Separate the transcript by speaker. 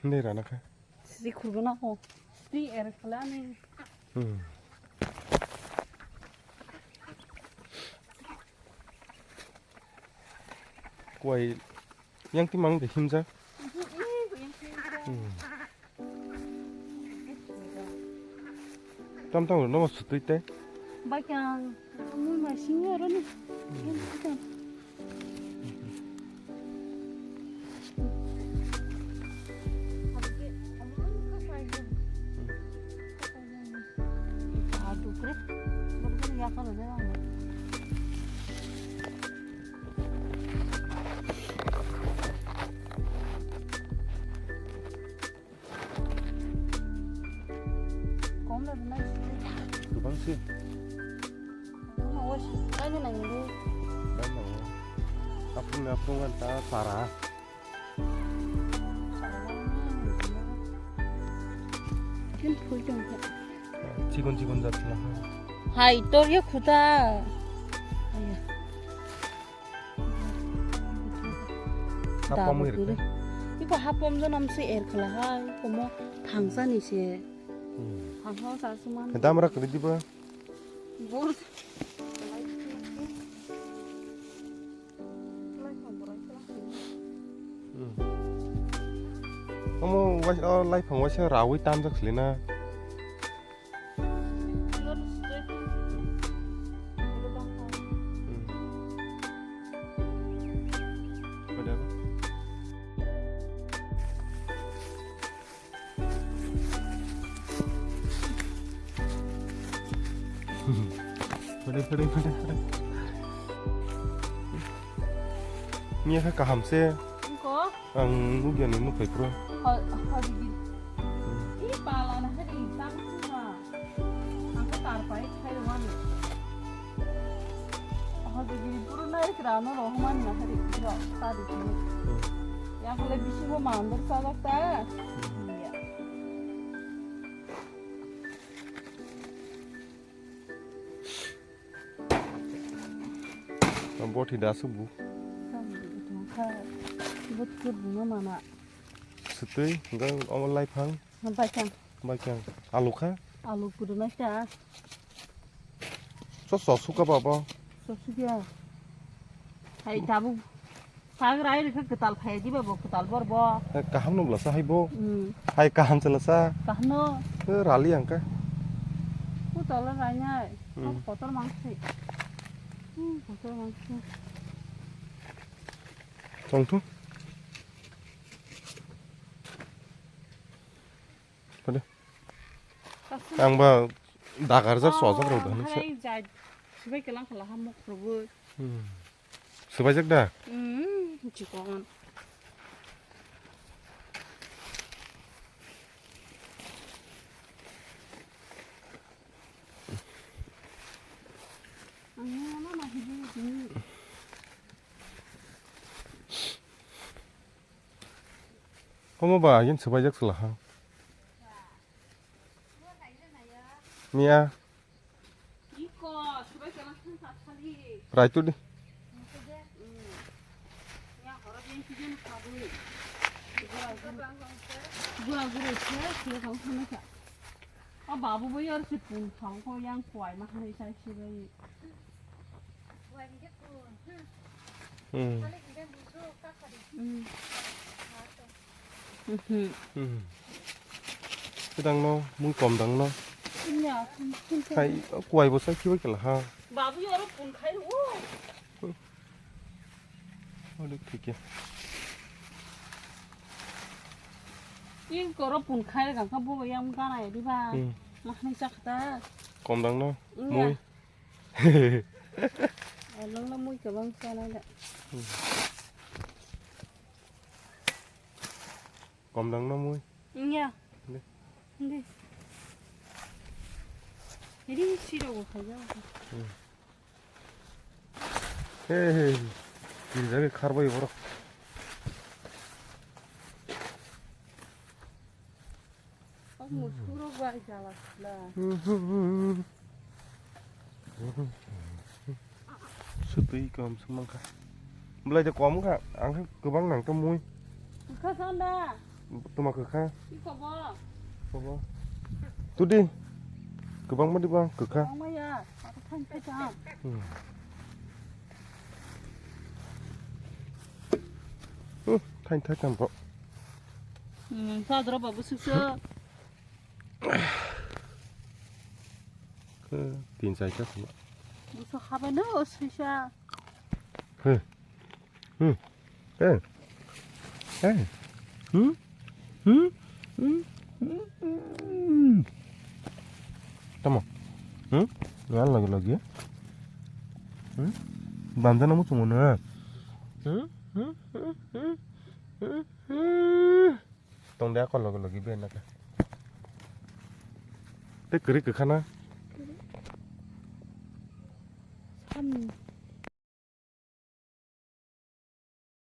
Speaker 1: 내라나카.
Speaker 2: 스리 쿠르나고 스리 에르클라네.
Speaker 1: quay yang tí măng để him ra. Tam tam nó mà sụt tới té.
Speaker 2: 바냥 물 마시냐로는. 아주 그래? 그럼 약간 내가 겁나 맛있어.
Speaker 1: Từ băng xuyên.
Speaker 2: cái này đi.
Speaker 1: Đấy mà. Apung kan ta parah.
Speaker 2: Kim phơi trong thế.
Speaker 1: Cikon jatuh.
Speaker 2: Hai tor ya kuda.
Speaker 1: Apa mu
Speaker 2: 그래. 이거 합범도 남수 에르클라 이거 뭐 당산이시. 당산 사스만.
Speaker 1: Damra kali di ba?
Speaker 2: 뭘?
Speaker 1: Kamu lai phang wasya rawi tam jak selina. Pade. Nia ka ham se
Speaker 2: 이거
Speaker 1: ang ugian nu pai pro.
Speaker 2: 어디기? 이 발라나 해리 땅수마. 아까 따라파이 타이완. 어디기 부르나이 그라노 로만나 해리 이거 따디기. 야 근데 비시고 마음대로 싸갔다.
Speaker 1: Bot tidak subuh.
Speaker 2: 이거 그 bunga mana?
Speaker 1: Setui, enggak orang lai phang.
Speaker 2: Bacan.
Speaker 1: Baikang. Alu kah?
Speaker 2: Alu purna sya.
Speaker 1: Sos suka apa?
Speaker 2: Sosya. Hai tabu. Sagrai rekha ketal phaji ba bo ketal bor bo.
Speaker 1: Kaham nu belasa hai bo. Hai kaham celasa.
Speaker 2: Kahno.
Speaker 1: Rali angka.
Speaker 2: Ku tolong ranya. Kotor mangsi. Kotor mangsi.
Speaker 1: Tungtu. Pada. Ang ba dagar jar soja ro dan.
Speaker 2: Hai jai. Sibai kelang kalah hamok probo.
Speaker 1: Sebajak dah.
Speaker 2: Cikon. Mana hidup.
Speaker 1: Kamu ba yin sebajak selah. Nia.
Speaker 2: Iko, sibai kelang kali.
Speaker 1: Rai tu di. 바보 보여 싶은 방포양 과일만 하나 사시래. Cái đằng nó muốn cầm đằng nó.
Speaker 2: Hay
Speaker 1: Hay quay bộ sách kia là ha.
Speaker 2: 바보 여러 분 가요.
Speaker 1: Được thì kìa.
Speaker 2: 이거 분 khai cả các bố em cái này đi ba. Mà không chắc ta.
Speaker 1: Cầm đằng nó. Môi.
Speaker 2: Nó môi cái băng xe này đấy.
Speaker 1: Cầm đằng nó môi.
Speaker 2: nha. đi. 이리 쉬려고 가자.
Speaker 1: 헤헤. 이 자리 카르바이 보라.
Speaker 2: 뭐 수로가 잘랐다.
Speaker 1: Sutui cầm semangka. Belai je kom ka, ang ke bang nang temui.
Speaker 2: Ka sanda.
Speaker 1: Tuma kekha.
Speaker 2: Ki khobor?
Speaker 1: Coba. Tuh di. Kebang mah di bang kekha.
Speaker 2: Bang maya, aku kan kejam.
Speaker 1: Thanh thái cầm vợ.
Speaker 2: Sao 들어봐 무슨서?
Speaker 1: 그 tiền dài chắc không.
Speaker 2: 무슨 하바는 어스샤?
Speaker 1: Ê. Ê. Tama. Ngan lagi ya. Bantu namu cuma na. Tong dia kalau lagi biar nak. Teh kiri ke kana.